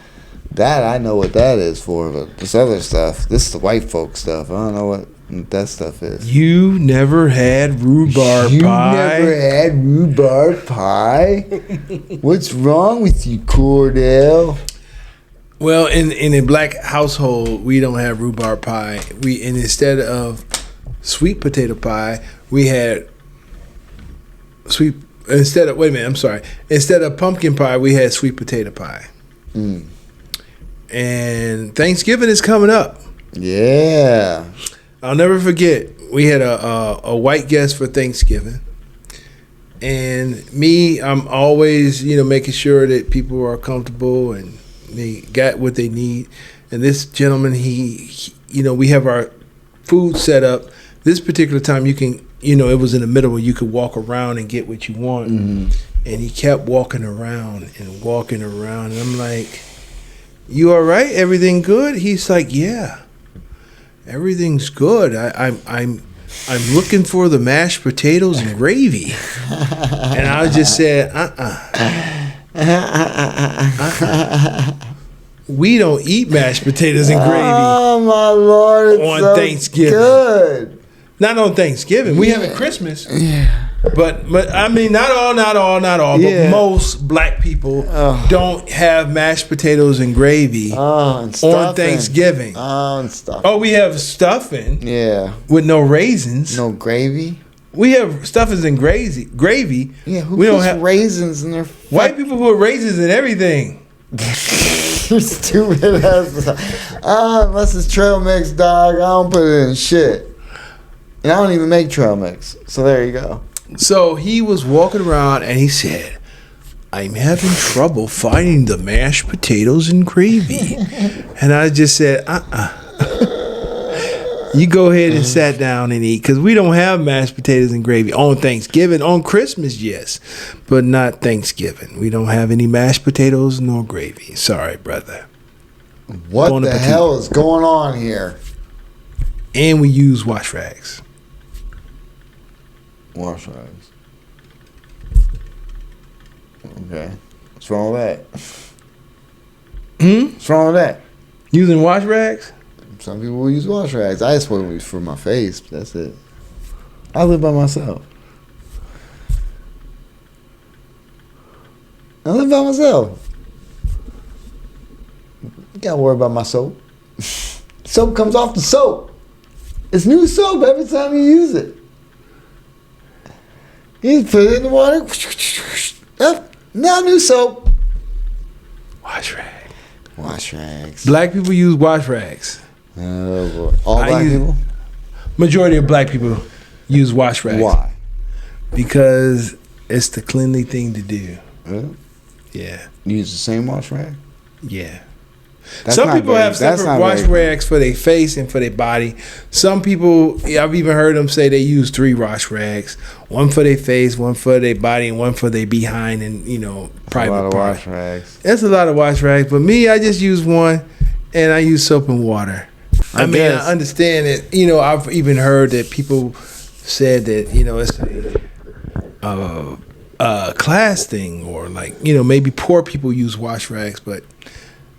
That I know what that is for, but this other stuff, this is the white folk stuff. I don't know what that stuff is. You never had rhubarb You pie? never had rhubarb pie? What's wrong with you, Cordell? Well, in a black household, we don't have rhubarb pie. And instead of sweet potato pie, we had instead of pumpkin pie, we had sweet potato pie. Mm. And Thanksgiving is coming up. Yeah. I'll never forget. We had a white guest for Thanksgiving. And me, I'm always, making sure that people are comfortable and they got what they need. And this gentleman, he we have our food set up. This particular time, you can, it was in the middle where you could walk around and get what you want. Mm-hmm. And he kept walking around. And I'm like, you all right? Everything good? He's like, yeah, everything's good. I'm looking for the mashed potatoes and gravy. And I just said, we don't eat mashed potatoes and gravy. Oh my Lord! It's on so Thanksgiving. Good. Not on Thanksgiving. We have it Christmas. Yeah. But I mean, not all. Yeah. But most black people don't have mashed potatoes and gravy and on Thanksgiving. And stuff. Oh, we have stuffing. Yeah. With no raisins. No gravy. We have stuffings and gravy. Yeah. Who we puts don't have raisins in their? White people put raisins in everything. You're stupid ass. Unless it's trail mix, dog. I don't put it in shit. And I don't even make trail mix. So there you go. So he was walking around and he said, I'm having trouble finding the mashed potatoes and gravy. And I just said, You go ahead and sat down and eat, because we don't have mashed potatoes and gravy on Thanksgiving. On Christmas, yes, but not Thanksgiving. We don't have any mashed potatoes nor gravy. Sorry, brother. What the hell is going on here? And we use wash rags. Wash rags. Okay. What's wrong with that? What's wrong with that? Using wash rags? Some people will use wash rags. I just want to use for my face, but that's it. I live by myself. You gotta worry about my soap. Soap comes off the soap. It's new soap every time you use it. You put it in the water. Yep. Now new soap. Wash rag. Wash rags. Black people use wash rags. Oh boy. All black people? Majority of black people use wash rags. Why? Because it's the cleanly thing to do. Really? Yeah. You use the same wash rag? Yeah. That's some people have separate wash rags for their face and for their body. Some people, I've even heard them say they use 3 wash rags. One for their face, one for their body, and one for their behind and, private part. A lot of wash rags. That's a lot of wash rags. But me, I just use one, and I use soap and water. I understand it. I've even heard that people said that, it's class thing, or like, you know, maybe poor people use wash rags, but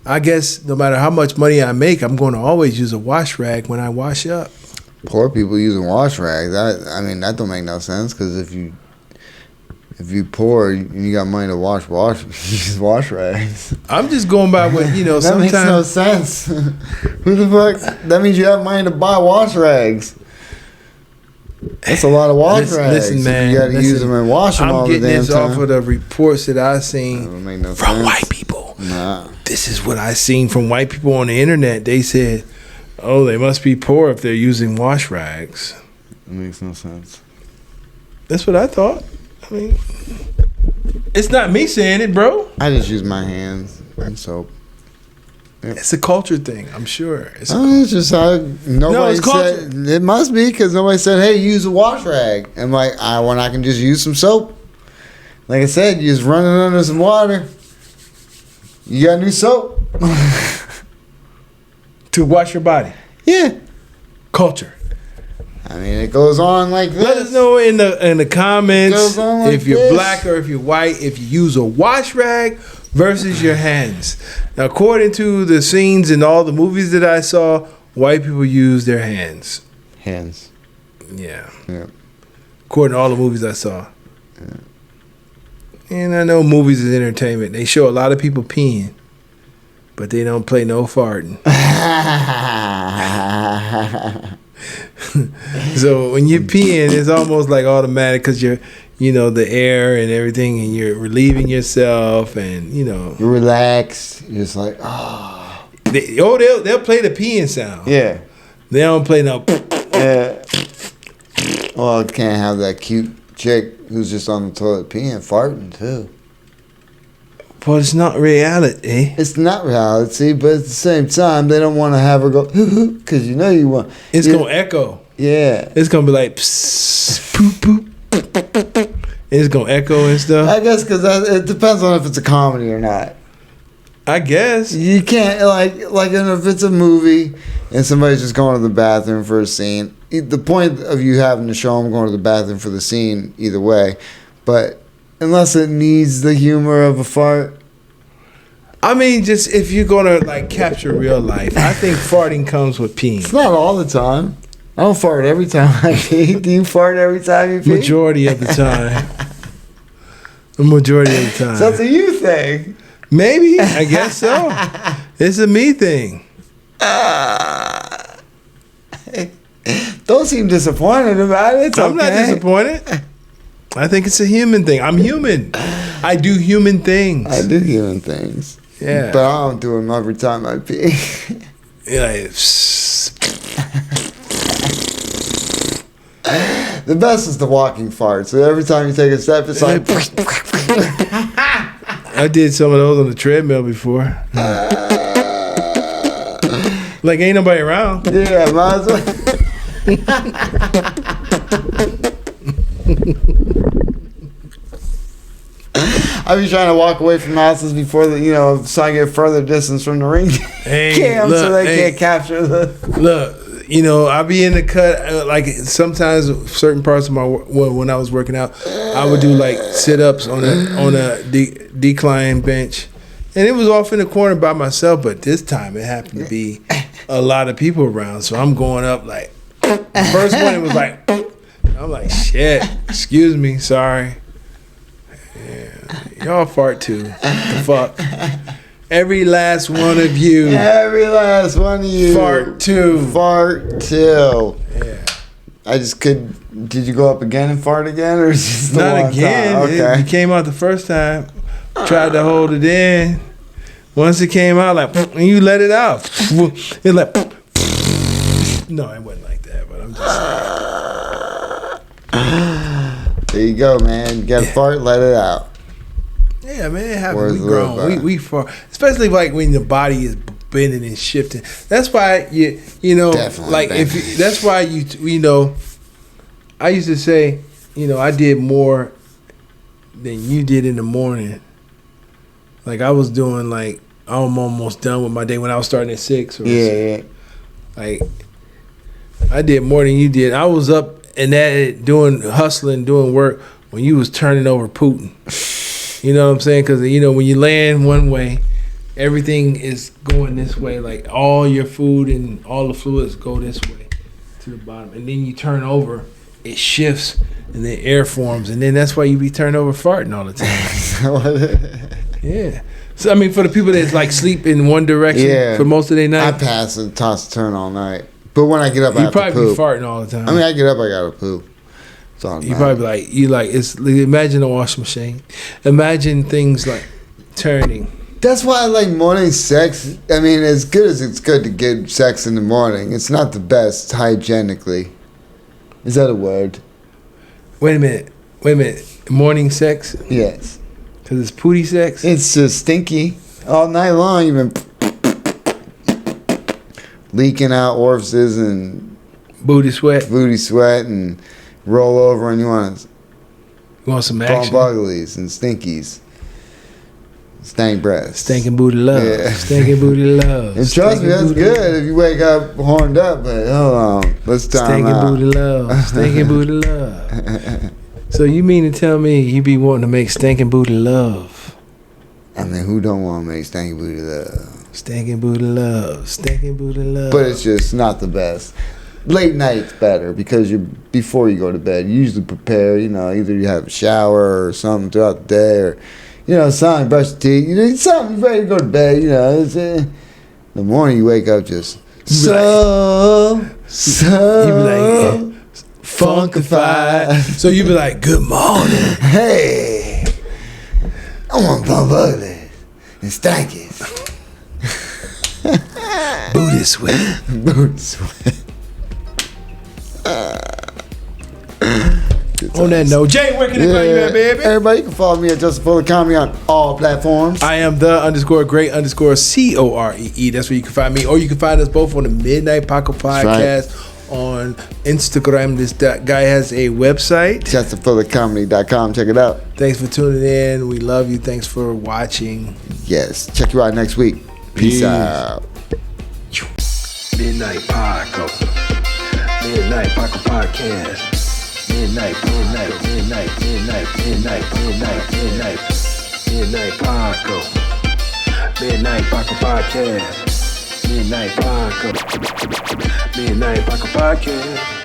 I guess no matter how much money I make, I'm going to always use a wash rag when I wash up. Poor people using wash rags. I mean, that don't make no sense, because if you poor and you got money to wash, use wash rags. I'm just going by what, you know, that sometimes. makes no sense. Who the fuck? That means you have money to buy wash rags. That's a lot of wash rags. Listen, man. You got to use them and wash them all the damn time. I'm getting this off of the reports that I seen from white people. Nah. This is what I seen from white people on the internet. They said, oh, they must be poor if they're using wash rags. It makes no sense. That's what I thought. I mean, it's not me saying it, bro. I just use my hands and soap. Yep. It's a culture thing, I'm sure. It's just how nobody said it must be, because nobody said, "Hey, use a wash rag." I'm like, when I can just use some soap. Like I said, you just run it under some water. You got new soap to wash your body. Yeah, culture. I mean, it goes on like this. Let us know in the comments like if you're this. black or if you're white, if you use a wash rag versus your hands. Now, according to the scenes in all the movies that I saw, white people use their hands. Hands. Yeah. Yeah. According to all the movies I saw. Yeah. And I know movies is entertainment. They show a lot of people peeing, but they don't play no farting. So when you're peeing, it's almost like automatic, because you're, you know, the air and everything, and you're relieving yourself, and you know, you're relaxed. You're just like, oh. They'll play the peeing sound. Yeah. They don't play no. Yeah. Well, can't have that cute chick who's just on the toilet peeing, farting too. But it's not reality. It's not reality, but at the same time, they don't want to have her go, because you know you want. It's going to echo. Yeah. It's going to be like, psst, poop, poop. It's going to echo and stuff. I guess because it depends on if it's a comedy or not. I guess. You can't, like if it's a movie and somebody's just going to the bathroom for a scene, the point of you having to show them going to the bathroom for the scene, either way, but unless it needs the humor of a fart. I mean, just if you're gonna like capture real life, I think farting comes with peeing. It's not all the time. I don't fart every time I pee. Do you fart every time you pee? Majority of the time. The majority of the time. So that's a you thing. Maybe. I guess so. It's a me thing. Don't seem disappointed about it. I'm not disappointed. I think it's a human thing. I'm human. I do human things. I do human things. Yeah. But I don't do them every time I pee. Yeah. The best is the walking fart. So every time you take a step, it's like. I did some of those on the treadmill before. Like ain't nobody around. Yeah, might as well. I be trying to walk away from houses before so I get further distance from the ring cam, so they can't capture the. Look, I be in the cut. Like sometimes, certain parts of when I was working out, I would do like sit ups on a decline bench, and it was off in the corner by myself. But this time, it happened to be a lot of people around, so I'm going up like. The first one, it was like, I'm like, shit. Excuse me, sorry. Yeah, y'all fart too. The fuck. Every last one of you. Every last one of you. Fart too. Fart too. Yeah. I just could. Did you go up again and fart again, or is it just not again? Time? Okay. It came out the first time. Tried to hold it in. Once it came out, like, and you let it out. It's like, no, it wasn't like that. But I'm just. There you go, man. You got to fart, let it out. Yeah, man, it happens. We grown. We fart, especially like when the body is bending and shifting. That's why Definitely like bending. that's why I used to say, I did more than you did in the morning. Like I was doing like I'm almost done with my day when I was starting at 6. Yeah. Like I did more than you did. I was up and at it, hustling, doing work when you was turning over Putin. You know what I'm saying? Because, you know, when you land one way, everything is going this way. Like, all your food and all the fluids go this way to the bottom. And then you turn over, it shifts, and then air forms. And then that's why you be turning over farting all the time. Yeah. So, I mean, for the people that, like, sleep in one direction for most of their night. I pass and toss and turn all night. But when I get up, I have to poop. You probably be farting all the time. I mean, I get up, I got to poop. You probably imagine a washing machine. Imagine things like turning. That's why I like morning sex. I mean, as good as it's good to get sex in the morning, it's not the best hygienically. Is that a word? Wait a minute. Morning sex? Yes. Because it's pooty sex? It's just stinky. All night long, you've been leaking out orifices and booty sweat and roll over, and you want some action? Bump uglies and stinkies. Stank breasts. Stinking booty love. Yeah. Stinking booty love. And trust me, that's good if you wake up horned up, but hold on. Let's time out. Stinking booty love. Stinking booty love. So you mean to tell me you be wanting to make stinking booty love? I mean, who don't want to make stinking booty love? Stinking booty love. Stinking booty love. But it's just not the best. Late night's better because before you go to bed, you usually prepare, you know, either you have a shower or something throughout the day, or, you know, something, brush your teeth, you know, something, you're ready to go to bed, you know. It's, in the morning you wake up just you be like funkified. So you be like, good morning. Hey, I want to bump ugly and stankies. Booty sweat. Booty sweat. On that note, Jay, where can they find you at, baby? Everybody, you can follow me at Justin Fuller Comedy on all platforms. I am the_great_COREE. That's where you can find me. Or you can find us both on the Midnight Paco Podcast on Instagram. This guy has a website. JustinFullerComedy.com. Check it out. Thanks for tuning in. We love you. Thanks for watching. Yes. Check you out next week. Peace out. Midnight Paco. Midnight Paco Podcast. Midnight Paco. Midnight Paco Podcast. Midnight Paco. Midnight Paco Podcast.